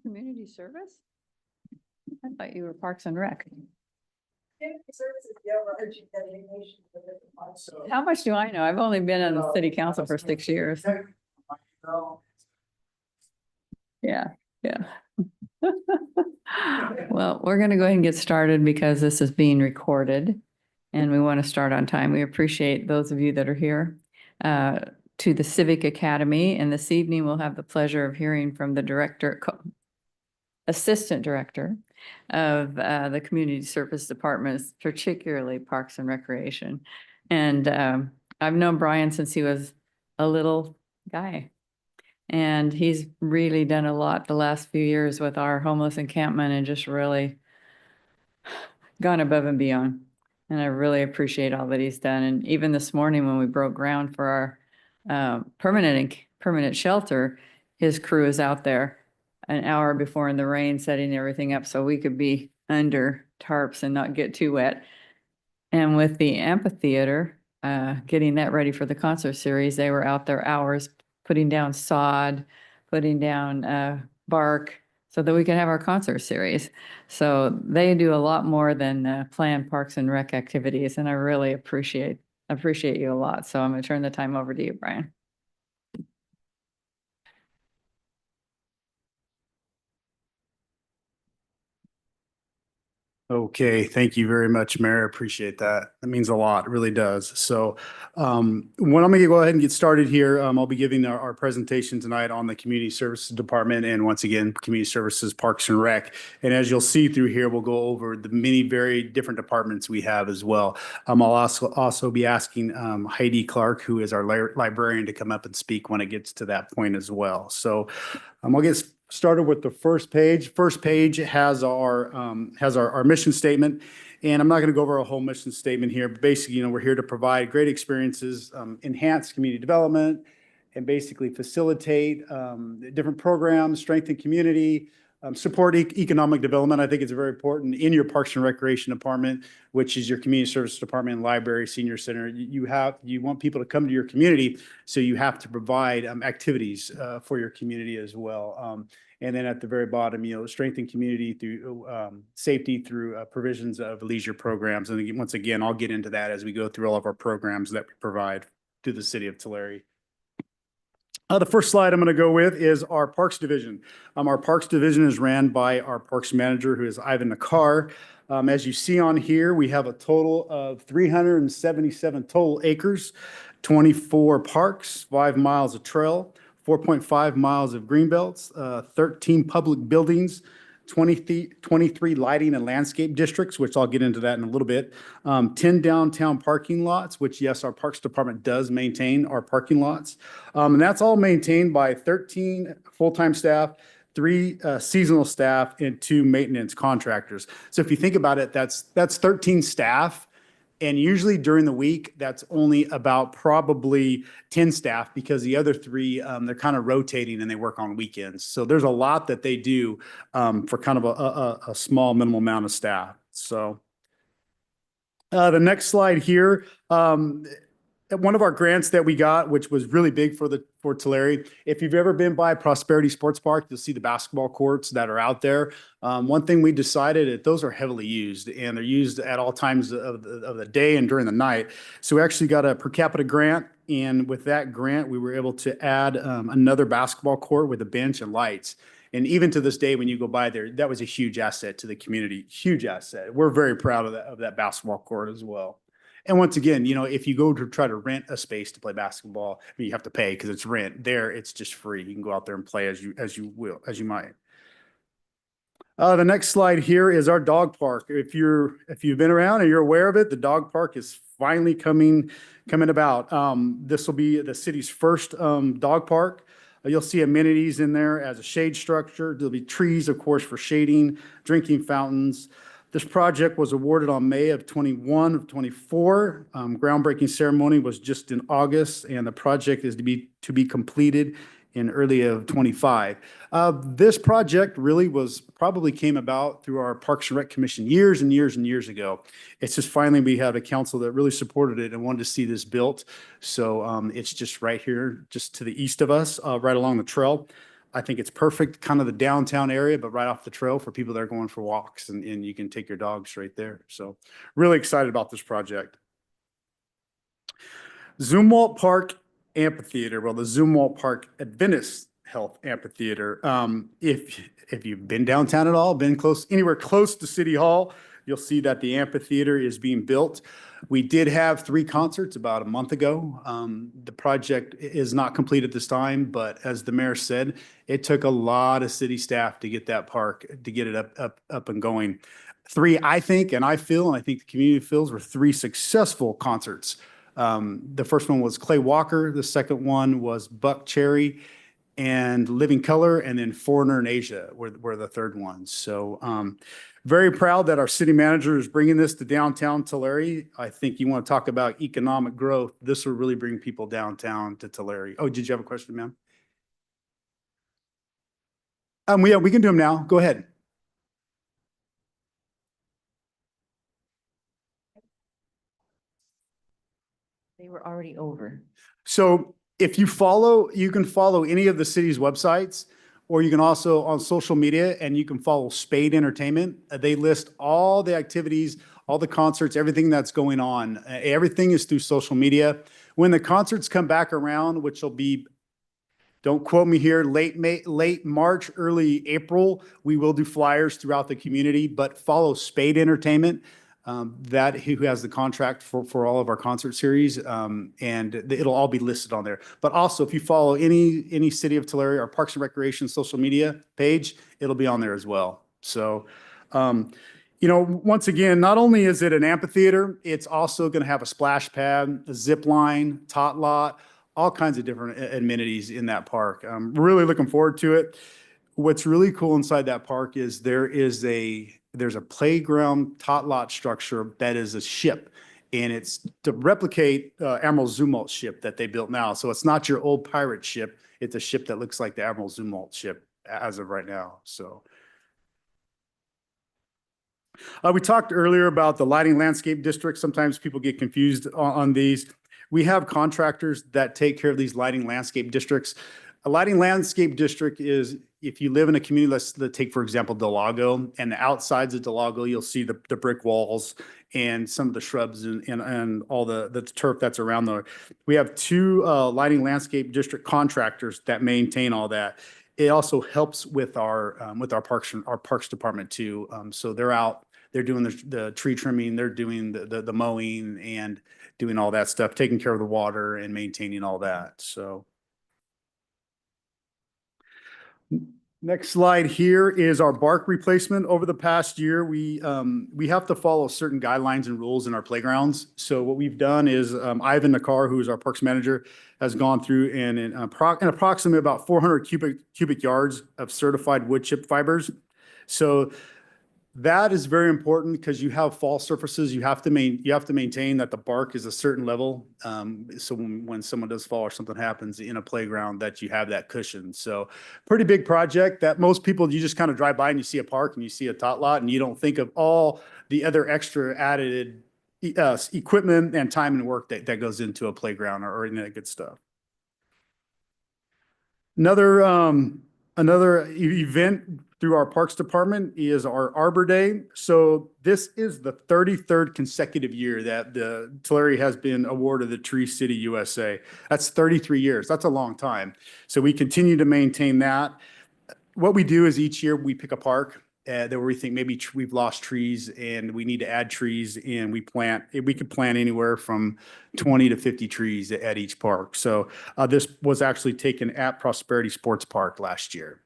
Community service? I thought you were Parks and Rec. How much do I know? I've only been on the city council for 6 years. Yeah, yeah. Well, we're going to go ahead and get started because this is being recorded and we want to start on time. We appreciate those of you that are here to the Civic Academy. And this evening, we'll have the pleasure of hearing from the assistant director of the Community Service Departments, particularly Parks and Recreation. And I've known Brian since he was a little guy. And he's really done a lot the last few years with our homeless encampment and just really gone above and beyond. And I really appreciate all that he's done. And even this morning when we broke ground for our permanent shelter, his crew is out there an hour before in the rain, setting everything up so we could be under tarps and not get too wet. And with the amphitheater, getting that ready for the concert series, they were out there hours putting down sod, putting down bark so that we can have our concert series. So they do a lot more than plan Parks and Rec activities. And I really appreciate you a lot. So I'm going to turn the time over to you, Brian. Okay, thank you very much, Mayor. Appreciate that. That means a lot, it really does. So when I'm going to go ahead and get started here, I'll be giving our presentation tonight on the Community Services Department and once again, Community Services, Parks and Rec. And as you'll see through here, we'll go over the many very different departments we have as well. I'll also be asking Heidi Clark, who is our librarian, to come up and speak when it gets to that point as well. So I'll get started with the first page. First page has our mission statement, and I'm not going to go over a whole mission statement here. But basically, we're here to provide great experiences, enhance community development, and basically facilitate different programs, strengthen community, support economic development. I think it's very important in your Parks and Recreation Department, which is your community service department and library, senior center. You want people to come to your community, so you have to provide activities for your community as well. And then at the very bottom, strengthen community through safety through provisions of leisure programs. And once again, I'll get into that as we go through all of our programs that we provide to the city of Tulare. The first slide I'm going to go with is our Parks Division. Our Parks Division is ran by our Parks Manager, who is Ivan Nakar. As you see on here, we have a total of 377 total acres, 24 parks, 5 miles of trail, 4.5 miles of greenbelts, 13 public buildings, 23 lighting and landscape districts, which I'll get into that in a little bit, 10 downtown parking lots, which, yes, our Parks Department does maintain our parking lots. And that's all maintained by 13 full-time staff, 3 seasonal staff, and 2 maintenance contractors. So if you think about it, that's 13 staff. And usually during the week, that's only about probably 10 staff because the other 3, they're kind of rotating and they work on weekends. So there's a lot that they do for kind of a small minimal amount of staff. So the next slide here, one of our grants that we got, which was really big for Tulare. If you've ever been by Prosperity Sports Park, you'll see the basketball courts that are out there. One thing we decided that those are heavily used, and they're used at all times of the day and during the night. So we actually got a per capita grant, and with that grant, we were able to add another basketball court with a bench and lights. And even to this day, when you go by there, that was a huge asset to the community, huge asset. We're very proud of that basketball court as well. And once again, if you go to try to rent a space to play basketball, you have to pay because it's rent. There, it's just free. You can go out there and play as you might. The next slide here is our dog park. If you've been around and you're aware of it, the dog park is finally coming about. This will be the city's first dog park. You'll see amenities in there as a shade structure. There'll be trees, of course, for shading, drinking fountains. This project was awarded on May of 21 of 24. Groundbreaking ceremony was just in August, and the project is to be completed in early of 25. This project really probably came about through our Parks and Rec Commission years and years and years ago. It's just finally we had a council that really supported it and wanted to see this built. So it's just right here, just to the east of us, right along the trail. I think it's perfect, kind of the downtown area, but right off the trail for people that are going for walks, and you can take your dogs right there. So really excited about this project. Zumwalt Park Amphitheater, well, the Zumwalt Park Adventist Health Amphitheater. If you've been downtown at all, been anywhere close to City Hall, you'll see that the amphitheater is being built. We did have 3 concerts about a month ago. The project is not complete at this time, but as the mayor said, it took a lot of city staff to get that park, to get it up and going. 3, I think, and I feel, and I think the community feels, were 3 successful concerts. The first one was Clay Walker. The second one was Buck Cherry and Living Color, and then Foreigner in Asia were the third ones. So very proud that our city manager is bringing this to downtown Tulare. I think you want to talk about economic growth. This will really bring people downtown to Tulare. Oh, did you have a question, ma'am? Yeah, we can do them now. Go ahead. They were already over. So if you follow, you can follow any of the city's websites, or you can also on social media, and you can follow Spade Entertainment. They list all the activities, all the concerts, everything that's going on. Everything is through social media. When the concerts come back around, which will be, don't quote me here, late March, early April, we will do flyers throughout the community, but follow Spade Entertainment. Who has the contract for all of our concert series, and it'll all be listed on there. But also, if you follow any City of Tulare or Parks and Recreation social media page, it'll be on there as well. So, once again, not only is it an amphitheater, it's also going to have a splash pad, a zip line, tot lot, all kinds of different amenities in that park. I'm really looking forward to it. What's really cool inside that park is there's a playground tot lot structure that is a ship, and it's to replicate Admiral Zumwalt's ship that they built now. So it's not your old pirate ship. It's a ship that looks like the Admiral Zumwalt ship as of right now. So we talked earlier about the lighting landscape district. Sometimes people get confused on these. We have contractors that take care of these lighting landscape districts. A lighting landscape district is if you live in a community, let's take, for example, Del Lago, and the outsides of Del Lago, you'll see the brick walls and some of the shrubs and all the turf that's around there. We have 2 lighting landscape district contractors that maintain all that. It also helps with our parks department too. So they're out, they're doing the tree trimming, they're doing the mowing and doing all that stuff, taking care of the water and maintaining all that. So. Next slide here is our bark replacement. Over the past year, we have to follow certain guidelines and rules in our playgrounds. So what we've done is Ivan Nakar, who is our parks manager, has gone through and approximately about 400 cubic yards of certified wood chip fibers. So that is very important because you have fall surfaces. You have to maintain that the bark is a certain level. So when someone does fall or something happens in a playground, that you have that cushion. So pretty big project that most people, you just kind of drive by and you see a park and you see a tot lot and you don't think of all the other extra added equipment and time and work that goes into a playground or any of that good stuff. Another event through our Parks Department is our Arbor Day. So this is the 33rd consecutive year that the Tulare has been awarded the Tree City USA. That's 33 years. That's a long time. So we continue to maintain that. What we do is each year we pick a park that we think maybe we've lost trees and we need to add trees, and we could plant anywhere from 20 to 50 trees at each park. So this was actually taken at Prosperity Sports Park last year.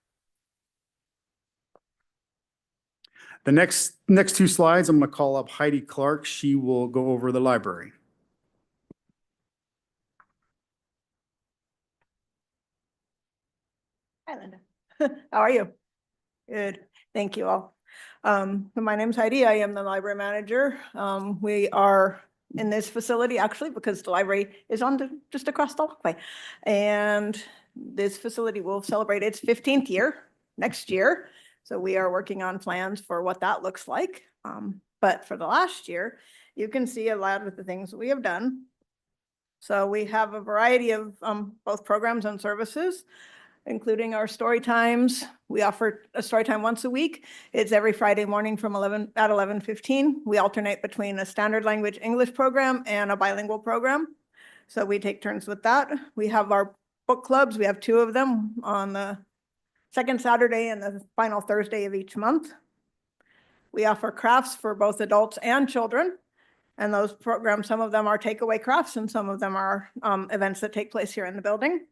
The next 2 slides, I'm going to call up Heidi Clark. She will go over the library. Hi, Linda. How are you? Good. Thank you all. My name's Heidi. I am the library manager. We are in this facility actually because the library is just across the walkway. And this facility will celebrate its 15th year next year. So we are working on plans for what that looks like. But for the last year, you can see a lot of the things we have done. So we have a variety of both programs and services. including our story times. We offer a story time once a week. It's every Friday morning from 11:15. We alternate between a standard language English program and a bilingual program. So we take turns with that. We have our book clubs. We have 2 of them on the second Saturday and the final Thursday of each month. We offer crafts for both adults and children. And those programs, some of them are takeaway crafts and some of them are events that take place here in the building.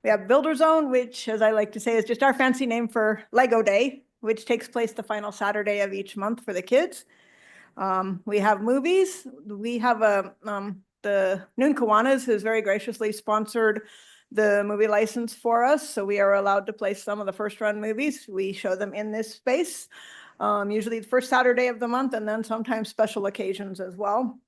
We have Builder Zone, which, as I like to say, is just our fancy name for Lego Day, which takes place the final Saturday of each month for the kids. We have movies. We have the Noon Kiwanis has very graciously sponsored the movie license for us. So we are allowed to play some of the first run movies. We show them in this space, usually the first Saturday of the month, and then sometimes special occasions as well.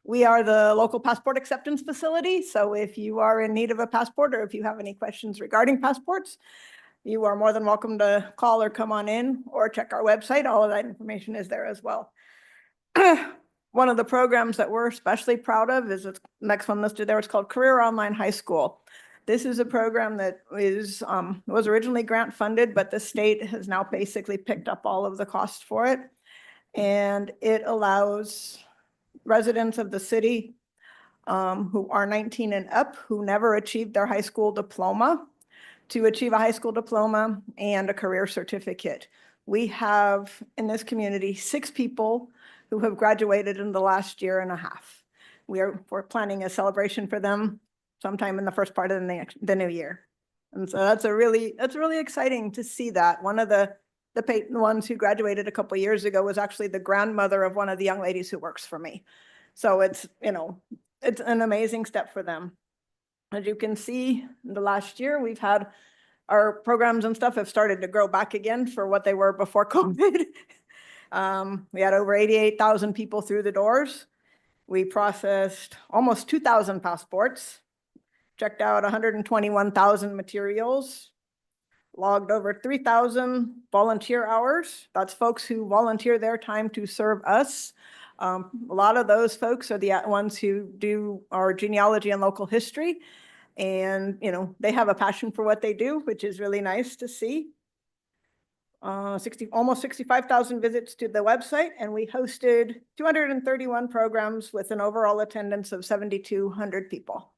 We are the local passport acceptance facility. So if you are in need of a passport or if you have any questions regarding passports, you are more than welcome to call or come on in or check our website. All of that information is there as well. One of the programs that we're especially proud of is the next one listed there. It's called Career Online High School. This is a program that was originally grant funded, but the state has now basically picked up all of the costs for it. And it allows residents of the city who are 19 and up, who never achieved their high school diploma, to achieve a high school diploma and a career certificate. We have in this community 6 people who have graduated in the last year and a half. We're planning a celebration for them sometime in the first part of the new year. And so that's really exciting to see that. One of the ones who graduated a couple of years ago was actually the grandmother of one of the young ladies who works for me. So it's an amazing step for them. As you can see, in the last year, we've had our programs and stuff have started to grow back again for what they were before COVID. We had over 88,000 people through the doors. We processed almost 2,000 passports, checked out 121,000 materials, logged over 3,000 volunteer hours. That's folks who volunteer their time to serve us. A lot of those folks are the ones who do our genealogy and local history. And, they have a passion for what they do, which is really nice to see. Almost 65,000 visits to the website, and we hosted 231 programs with an overall attendance of 7,200 people.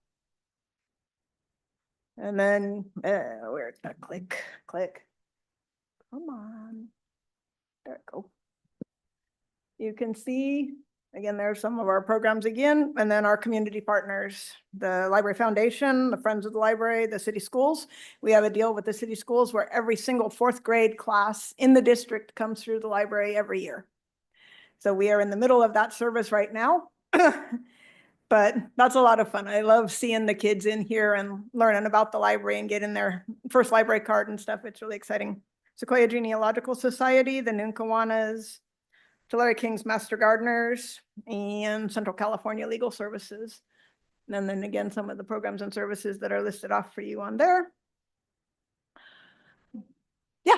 And then, where's that click? Come on. There it go. You can see, again, there's some of our programs again, and then our community partners, the Library Foundation, the Friends of the Library, the city schools. We have a deal with the city schools where every single 4th grade class in the district comes through the library every year. So we are in the middle of that service right now. But that's a lot of fun. I love seeing the kids in here and learning about the library and getting their first library card and stuff. It's really exciting. Sequoia Genealogical Society, the Noon Kiwanis, Tulare Kings Master Gardeners, and Central California Legal Services. And then again, some of the programs and services that are listed off for you on there. Yeah.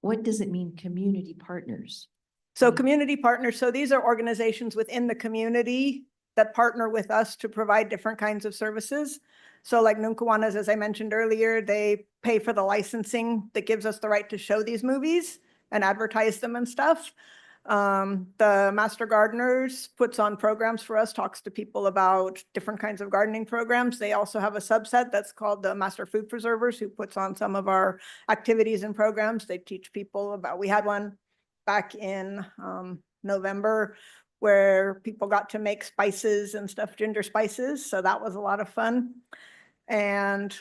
What does it mean, community partners? So community partners, so these are organizations within the community that partner with us to provide different kinds of services. So like Noon Kiwanis, as I mentioned earlier, they pay for the licensing that gives us the right to show these movies and advertise them and stuff. The Master Gardeners puts on programs for us, talks to people about different kinds of gardening programs. They also have a subset that's called the Master Food Preservers, who puts on some of our activities and programs. They teach people about, we had one back in November where people got to make spices and stuff, ginger spices. So that was a lot of fun. And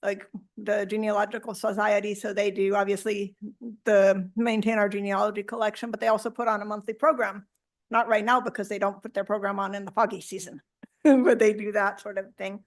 like the Genealogical Society, so they do obviously maintain our genealogy collection, but they also put on a monthly program. Not right now because they don't put their program on in the foggy season, but they do that sort of thing.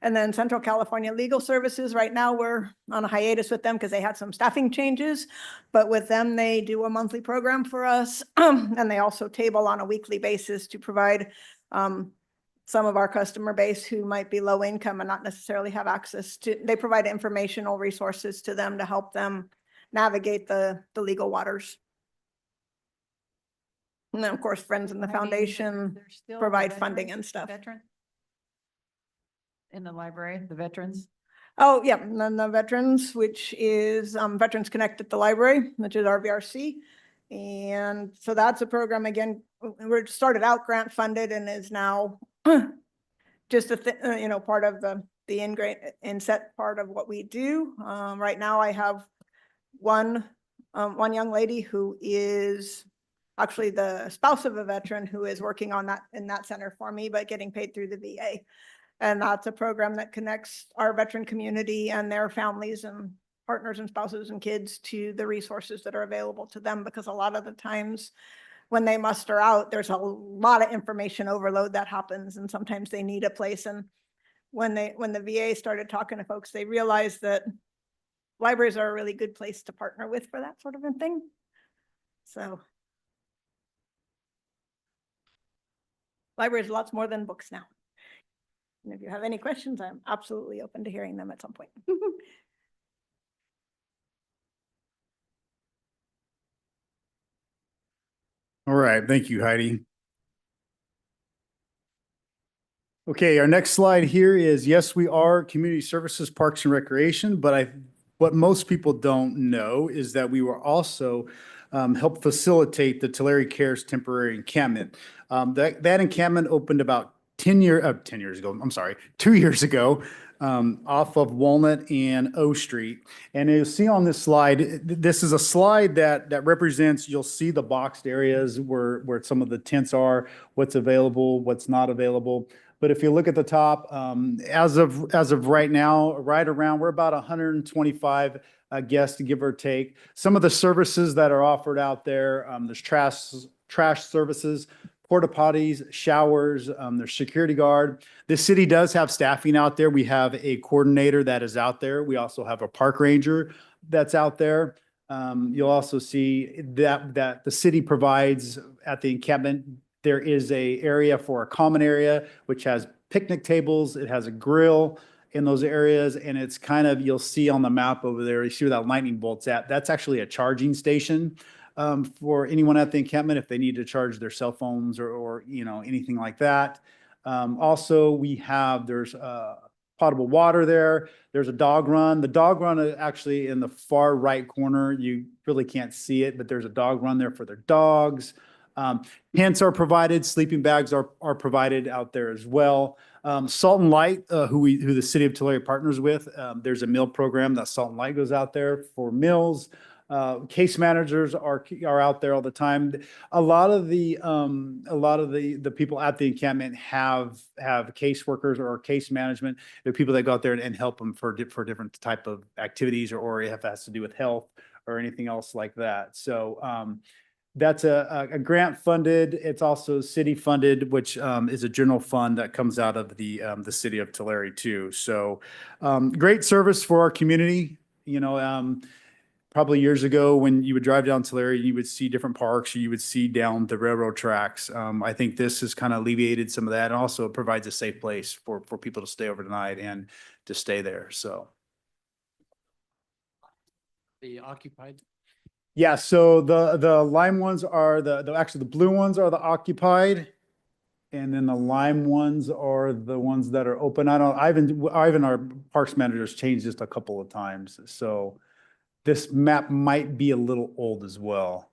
And then Central California Legal Services, right now we're on a hiatus with them because they had some staffing changes, but with them, they do a monthly program for us. And they also table on a weekly basis to provide some of our customer base who might be low income and not necessarily have access to, they provide informational resources to them to help them navigate the legal waters. And then of course, Friends in the Foundation provide funding and stuff. in the library, the veterans? Oh, yeah, and then the veterans, which is Veterans Connect at the library, which is our VRC. And so that's a program, again, we're started out grant funded and is now just part of the inset part of what we do. Right now I have one young lady who is actually the spouse of a veteran who is working on that in that center for me, but getting paid through the VA. And that's a program that connects our veteran community and their families and partners and spouses and kids to the resources that are available to them, because a lot of the times when they muster out, there's a lot of information overload that happens, and sometimes they need a place. And when the VA started talking to folks, they realized that libraries are a really good place to partner with for that sort of a thing. So libraries are lots more than books now. And if you have any questions, I'm absolutely open to hearing them at some point. All right, thank you, Heidi. Okay, our next slide here is, yes, we are Community Services, Parks and Recreation, but what most people don't know is that we were also help facilitate the Tulare Cares temporary encampment. That encampment opened about 10 years ago, I'm sorry, 2 years ago, off of Walnut and O Street. And you'll see on this slide, this is a slide that represents, you'll see the boxed areas where some of the tents are, what's available, what's not available. But if you look at the top, as of right now, right around, we're about 125 guests, give or take. Some of the services that are offered out there, there's trash services, porta potties, showers, there's security guard. The city does have staffing out there. We have a coordinator that is out there. We also have a park ranger that's out there. You'll also see that the city provides at the encampment. There is a area for a common area, which has picnic tables. It has a grill in those areas. And it's kind of, you'll see on the map over there, you see where that lightning bolt's at. That's actually a charging station for anyone at the encampment if they need to charge their cell phones or anything like that. Also, there's potable water there. There's a dog run. The dog run is actually in the far right corner. You really can't see it, but there's a dog run there for their dogs. Tents are provided, sleeping bags are provided out there as well. Salt and Light, who the city of Tulare partners with, there's a meal program that Salt and Light goes out there for meals. Case managers are out there all the time. A lot of the people at the encampment have caseworkers or case management. They're people that go out there and help them for different type of activities, or if it has to do with health or anything else like that. So that's a grant funded. It's also city funded, which is a general fund that comes out of the city of Tulare too. So great service for our community. Probably years ago when you would drive down Tulare, you would see different parks, or you would see down the railroad tracks. I think this has kind of alleviated some of that, and also provides a safe place for people to stay overnight and to stay there. So The occupied. yeah, so the lime ones are actually the blue ones are the occupied, and then the lime ones are the ones that are open. Ivan, our parks manager, has changed this a couple of times, so this map might be a little old as well.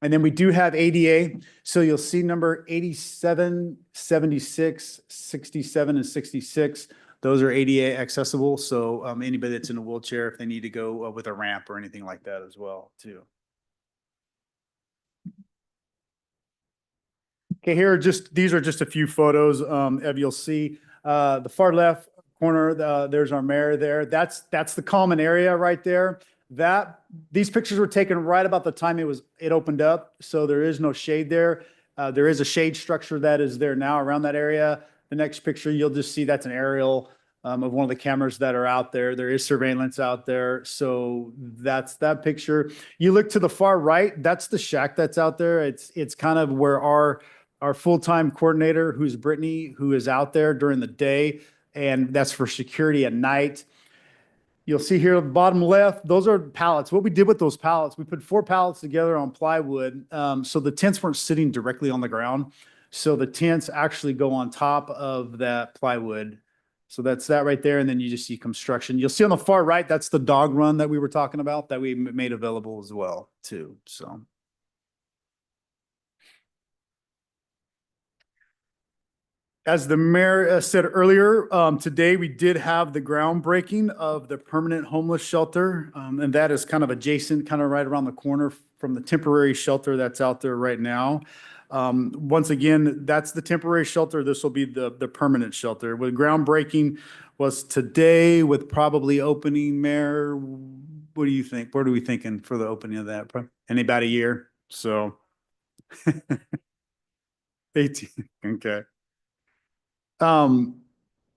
And then we do have ADA. So you'll see number 87, 76, 67, and 66. Those are ADA accessible. So anybody that's in a wheelchair, if they need to go with a ramp or anything like that as well, too. Okay, these are just a few photos. You'll see the far left corner, there's our mayor there. That's the common area right there. These pictures were taken right about the time it opened up, so there is no shade there. There is a shade structure that is there now around that area. The next picture, you'll just see that's an aerial of one of the cameras that are out there. There is surveillance out there, so that's that picture. You look to the far right, that's the shack that's out there. It's kind of where our full-time coordinator, who's Brittany, who is out there during the day, and that's for security at night. You'll see here at the bottom left, those are pallets. What we did with those pallets, we put 4 pallets together on plywood, so the tents weren't sitting directly on the ground. So the tents actually go on top of that plywood. So that's that right there. And then you just see construction. You'll see on the far right, that's the dog run that we were talking about that we made available as well too. So. As the mayor said earlier, today we did have the groundbreaking of the permanent homeless shelter. And that is kind of adjacent, kind of right around the corner from the temporary shelter that's out there right now. Once again, that's the temporary shelter. This will be the permanent shelter. With groundbreaking was today with probably opening, Mayor. What do you think? What are we thinking for the opening of that? In about a year. So 18. Okay.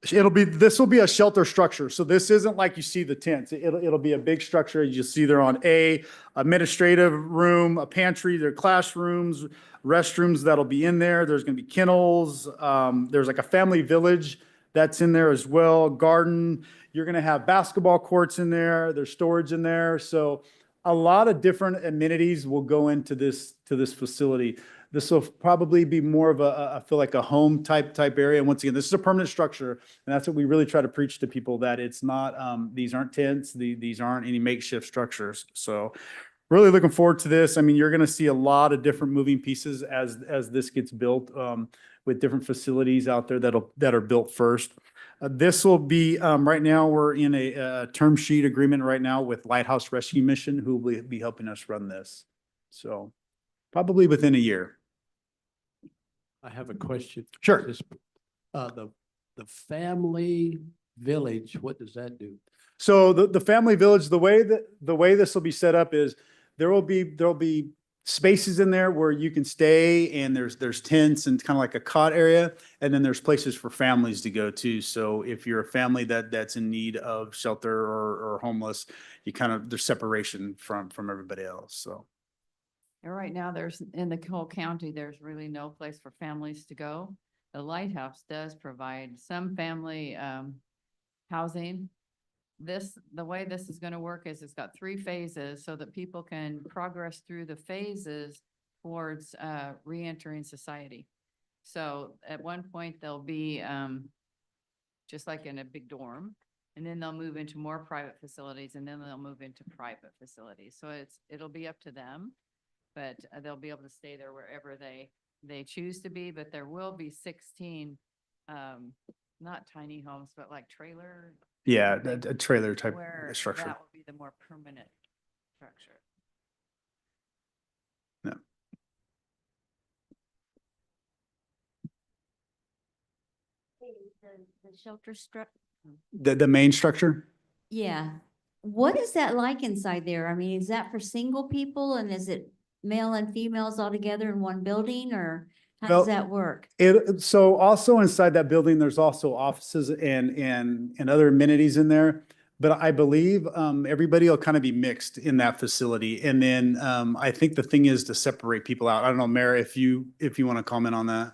This will be a shelter structure. So this isn't like you see the tents. It'll be a big structure. You see there on administrative room, a pantry, there are classrooms, restrooms that'll be in there. There's going to be kennels. There's like a family village that's in there as well. Garden. You're going to have basketball courts in there. There's storage in there. So a lot of different amenities will go into this facility. This will probably be more of I feel like a home type area. And once again, this is a permanent structure. And that's what we really try to preach to people, that it's not, these aren't tents. These aren't any makeshift structures. So really looking forward to this. I mean, you're going to see a lot of different moving pieces as this gets built, with different facilities out there that are built first. This will be, right now, we're in a term sheet agreement right now with Lighthouse Rescue Mission, who will be helping us run this. So probably within a year. I have a question. Sure. This, the family village, what does that do? So the family village, the way this will be set up is there'll be spaces in there where you can stay, and there's tents and kind of like a cot area, and then there's places for families to go to. So if you're a family that's in need of shelter or homeless, there's separation from everybody else. So. And right now, in the whole county, there's really no place for families to go. The Lighthouse does provide some family housing. The way this is going to work is it's got 3 phases so that people can progress through the phases towards reentering society. So at one point, they'll be just like in a big dorm, and then they'll move into more private facilities, and then they'll move into private facilities. So it'll be up to them. But they'll be able to stay there wherever they choose to be. But there will be 16, not tiny homes, but like trailer. Yeah, a trailer type Where structure. that will be the more permanent structure. Yeah. The shelter structure. The main structure? Yeah. What is that like inside there? I mean, is that for single people, and is it male and females all together in one building, or how Well, does that work? So also inside that building, there's also offices and other amenities in there. But I believe everybody will kind of be mixed in that facility. And then I think the thing is to separate people out. I don't know, Mara, if you want to comment on that.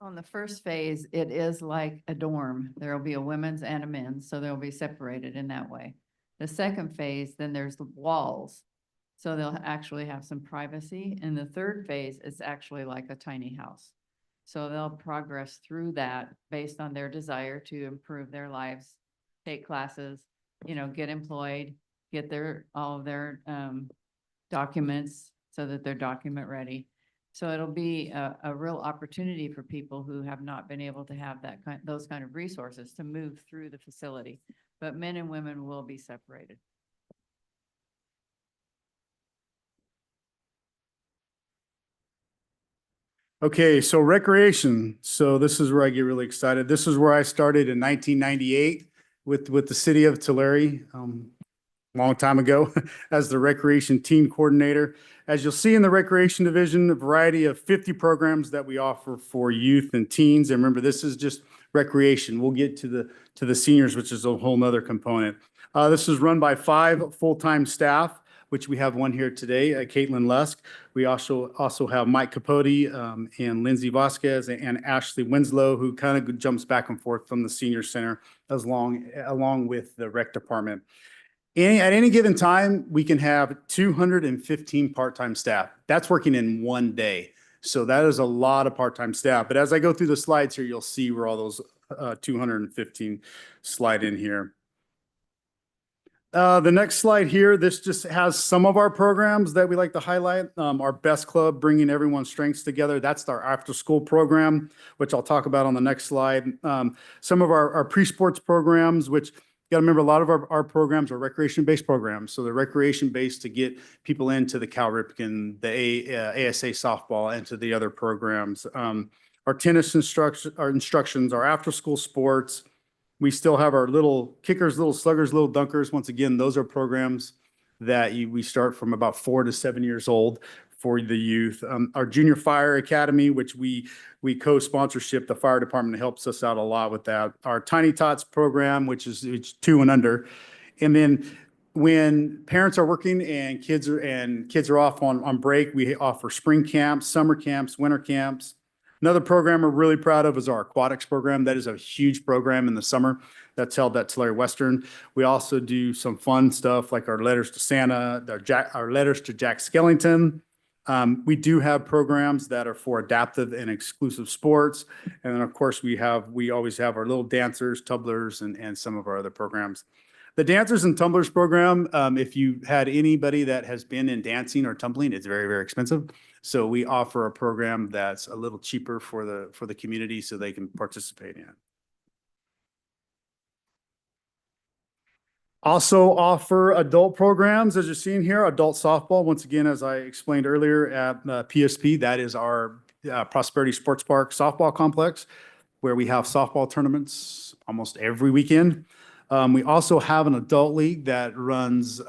On the first phase, it is like a dorm. There will be a women's and a men's, so they'll be separated in that way. The second phase, then there's the walls. So they'll actually have some privacy. And the third phase is actually like a tiny house. So they'll progress through that based on their desire to improve their lives, take classes, get employed, get all of their documents so that they're document ready. So it'll be a real opportunity for people who have not been able to have those kind of resources to move through the facility. But men and women will be separated. Okay, so recreation. So this is where I get really excited. This is where I started in 1998 with the city of Tulare, long time ago, as the recreation team coordinator. As you'll see in the recreation division, a variety of 50 programs that we offer for youth and teens. And remember, this is just recreation. We'll get to the seniors, which is a whole nother component. This is run by 5 full-time staff, which we have one here today, Caitlin Lusk. We also have Mike Capote and Lindsay Vasquez and Ashley Winslow, who kind of jumps back and forth from the senior center along with the rec department. At any given time, we can have 215 part-time staff. That's working in one day. So that is a lot of part-time staff. But as I go through the slides here, you'll see where all those 215 slide in here. The next slide here, this just has some of our programs that we like to highlight. Our Best Club, bringing everyone's strengths together. That's our after-school program, which I'll talk about on the next slide. Some of our pre-sports programs, which you got to remember, a lot of our programs are recreation-based programs. So they're recreation-based to get people into the Cal Ripken, the ASA softball, and to the other programs. Our tennis instructions, our after-school sports. We still have our little kickers, little sluggers, little dunkers. Once again, those are programs that we start from about 4 to 7 years old for the youth. Our Junior Fire Academy, which we co-sponsorship, the fire department helps us out a lot with that. Our Tiny Tots program, which is 2 and under. And then when parents are working and kids are off on break, we offer spring camps, summer camps, winter camps. Another program we're really proud of is our aquatics program. That is a huge program in the summer that's held at Tulare Western. We also do some fun stuff like our letters to Santa, our letters to Jack Skellington. We do have programs that are for adaptive and exclusive sports. And then of course we always have our little dancers, tumblers, and some of our other programs. The Dancers and Tumblers program, if you had anybody that has been in dancing or tumbling, it's very, very expensive. So we offer a program that's a little cheaper for the community so they can participate in. Also offer adult programs, as you're seeing here, adult softball. Once again, as I explained earlier at PSP, that is our Prosperity Sports Park softball complex, where we have softball tournaments almost every weekend. We also have an adult league that runs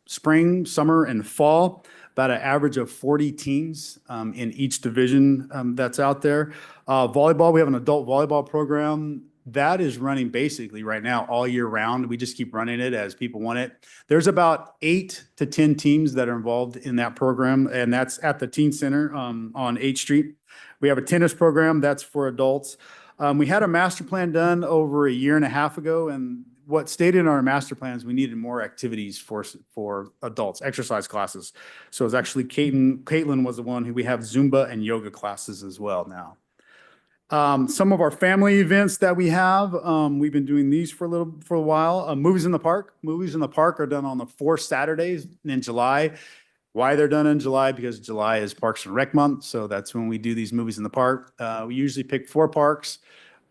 spring, summer, and fall, about an average of 40 teams in each division that's out there. Volleyball, we have an adult volleyball program that is running basically right now all year round. We just keep running it as people want it. There's about 8 to 10 teams that are involved in that program, and that's at the Teen Center on 8th Street. We have a tennis program that's for adults. We had a master plan done over a year and a half ago, and what stated in our master plan is we needed more activities for adults, exercise classes. So it's actually Caitlin was the one who we have Zumba and yoga classes as well now. Some of our family events that we have, we've been doing these for a while. Movies in the Park. Movies in the Park are done on the 4th Saturdays in July. Why they're done in July? Because July is Parks and Rec month, so that's when we do these movies in the park. We usually pick 4 parks.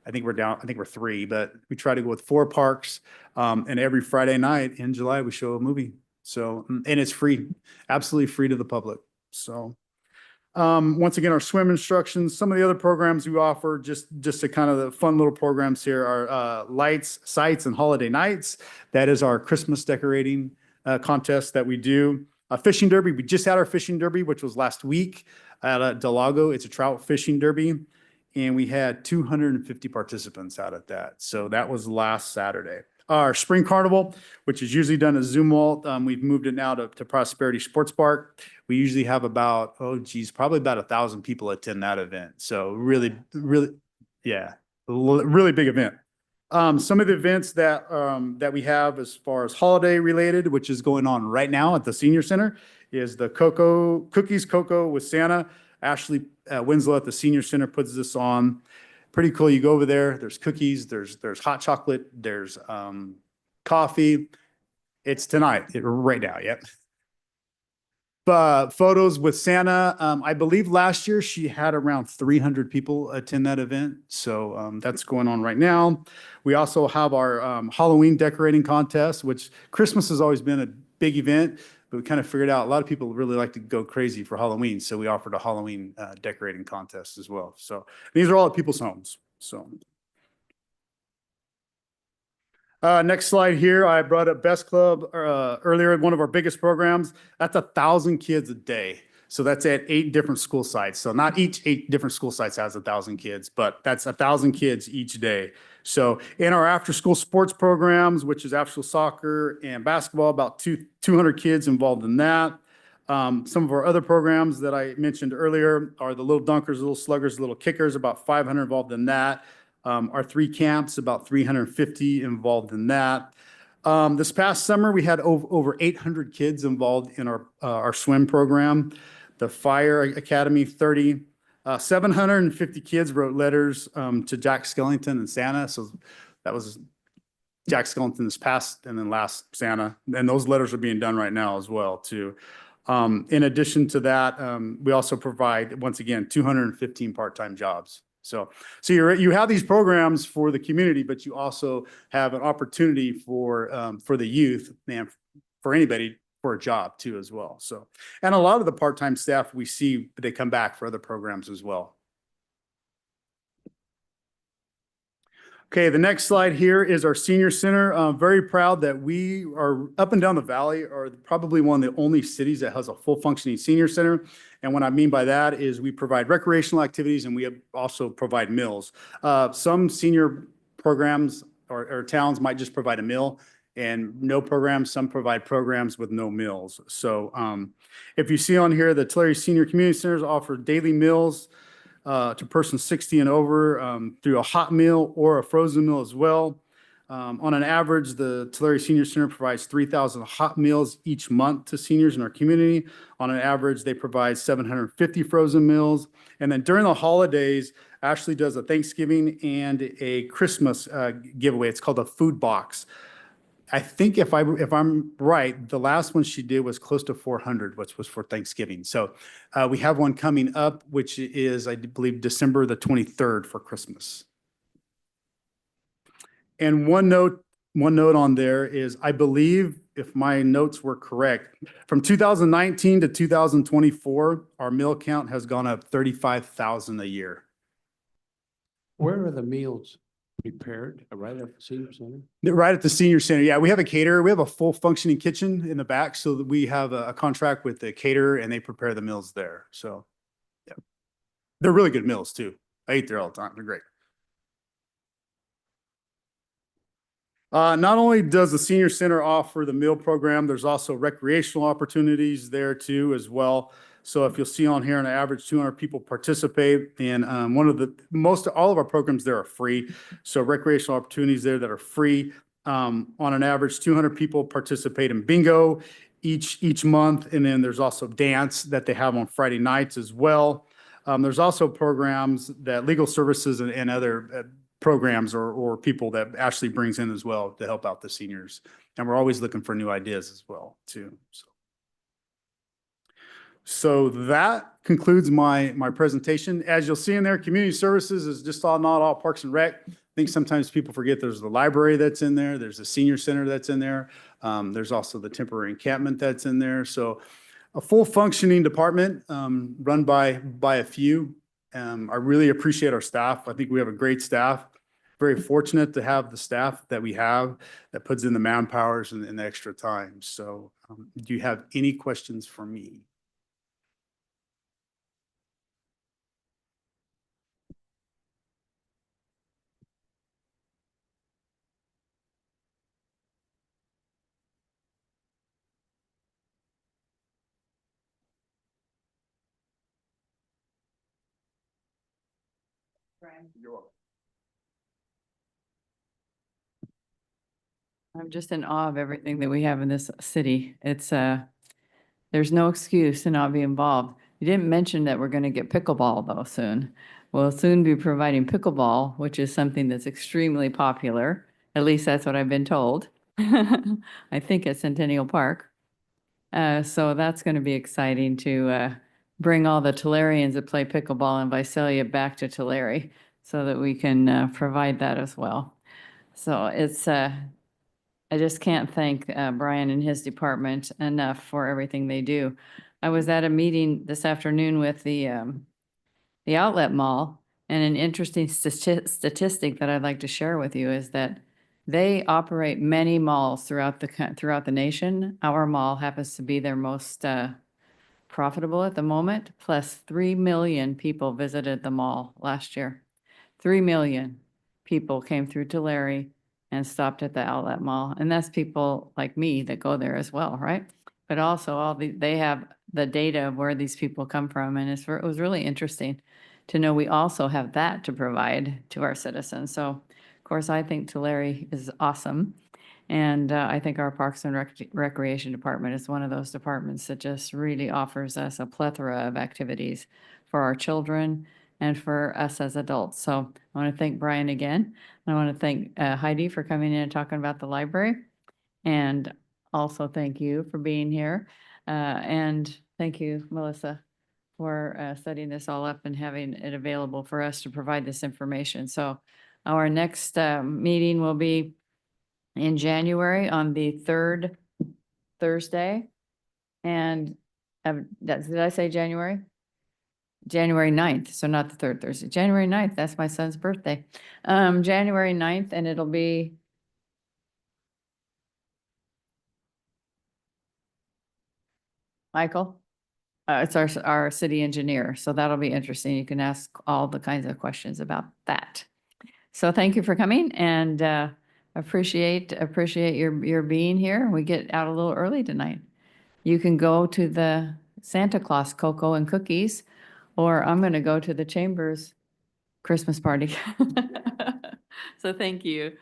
I think we're 3, but we try to go with 4 parks. And every Friday night in July, we show a movie. So, and it's free, absolutely free to the public. So, once again, our swim instructions, some of the other programs we offer, just to kind of the fun little programs here are Lights, Sights, and Holiday Nights. That is our Christmas decorating contest that we do. Fishing derby, we just had our fishing derby, which was last week at Del Lago. It's a trout fishing derby, and we had 250 participants out at that. So that was last Saturday. Our spring carnival, which is usually done at Zumwalt, we've moved it now to Prosperity Sports Park. We usually have about, probably about 1,000 people attend that event. So really, yeah, really big event. Some of the events that we have as far as holiday related, which is going on right now at the Senior Center, is the Cookies Cocoa with Santa. Ashley Winslow at the Senior Center puts this on. Pretty cool. You go over there, there's cookies, there's hot chocolate, there's coffee. It's tonight, right now, yep. But photos with Santa, I believe last year she had around 300 people attend that event. So that's going on right now. We also have our Halloween decorating contest, which Christmas has always been a big event, but we kind of figured out a lot of people really like to go crazy for Halloween. So we offered a Halloween decorating contest as well. So these are all at people's homes. So next slide here, I brought up Best Club earlier, one of our biggest programs. That's 1,000 kids a day. So that's at 8 different school sites. So not each 8 different school sites has 1,000 kids, but that's 1,000 kids each day. So in our after-school sports programs, which is after-school soccer and basketball, about 200 kids involved in that. Some of our other programs that I mentioned earlier are the Little Dunkers, Little Sluggers, Little Kickers, about 500 involved in that. Our 3 camps, about 350 involved in that. This past summer, we had over 800 kids involved in our swim program. The Fire Academy, 30. 750 kids wrote letters to Jack Skellington and Santa. So that was Jack Skellington this past and then last Santa. And those letters are being done right now as well, too. In addition to that, we also provide, once again, 215 part-time jobs. So you have these programs for the community, but you also have an opportunity for the youth and for anybody for a job too as well. So, and a lot of the part-time staff we see, they come back for other programs as well. Okay, the next slide here is our senior center. I'm very proud that we are up and down the valley are probably one of the only cities that has a full functioning senior center. And what I mean by that is we provide recreational activities and we also provide meals. Some senior programs or towns might just provide a meal and no programs. Some provide programs with no meals. So if you see on here, the Tulare Senior Community Centers offer daily meals to persons 60 and over through a hot meal or a frozen meal as well. On an average, the Tulare Senior Center provides 3,000 hot meals each month to seniors in our community. On an average, they provide 750 frozen meals. And then during the holidays, Ashley does a Thanksgiving and a Christmas giveaway. It's called a food box. I think if I'm right, the last one she did was close to 400, which was for Thanksgiving. So we have one coming up, which is, I believe, December the 23rd for Christmas. And one note on there is, I believe, if my notes were correct, from 2019 to 2024, our meal count has gone up 35,000 a year. Where are the meals prepared? Right at the senior center? Right at the senior center. Yeah, we have a caterer. We have a full functioning kitchen in the back, so that we have a contract with the caterer and they prepare the meals there. So, yeah, they're really good meals too. I eat there all the time. They're great. Not only does the senior center offer the meal program, there's also recreational opportunities there too as well. So if you'll see on here, on average, 200 people participate, and all of our programs there are free. So recreational opportunities there that are free. On an average, 200 people participate in bingo each month, and then there's also dance that they have on Friday nights as well. There's also programs that legal services and other programs or people that Ashley brings in as well to help out the seniors, and we're always looking for new ideas as well too. So that concludes my presentation. As you'll see in there, community services is just not all Parks and Rec. I think sometimes people forget there's the library that's in there. There's a senior center that's in there. There's also the temporary encampment that's in there. So a full functioning department run by a few. I really appreciate our staff. I think we have a great staff. Very fortunate to have the staff that we have that puts in the manpowers and the extra time. So do you have any questions for me? You're welcome. I'm just in awe of everything that we have in this city. It's there's no excuse to not be involved. You didn't mention that we're going to get pickleball though soon. We'll soon be providing pickleball, which is something that's extremely popular. At least that's what I've been told. I think at Centennial Park. So that's going to be exciting to bring all the Tularians that play pickleball in Visalia back to Tulare so that we can provide that as well. So it's I just can't thank Brian and his department enough for everything they do. I was at a meeting this afternoon with the outlet mall, and an interesting statistic that I'd like to share with you is that they operate many malls throughout the nation. Our mall happens to be their most profitable at the moment. Plus 3 million people visited the mall last year. 3 million people came through Tulare and stopped at the outlet mall. And that's people like me that go there as well, right? But also they have the data of where these people come from. And it was really interesting to know we also have that to provide to our citizens. So of course, I think Tulare is awesome. And I think our Parks and Recreation Department is one of those departments that just really offers us a plethora of activities for our children and for us as adults. So I want to thank Brian again. I want to thank Heidi for coming in and talking about the library. And also thank you for being here. And thank you, Melissa, for setting this all up and having it available for us to provide this information. So our next meeting will be in January on the third Thursday. And did I say January? January 9th, so not the third Thursday, January 9th, that's my son's birthday. January 9th, and it'll be Michael? It's our city engineer, so that'll be interesting. You can ask all the kinds of questions about that. So thank you for coming and appreciate your being here. We get out a little early tonight. You can go to the Santa Claus cocoa and cookies, or I'm going to go to the Chambers Christmas party. So thank you.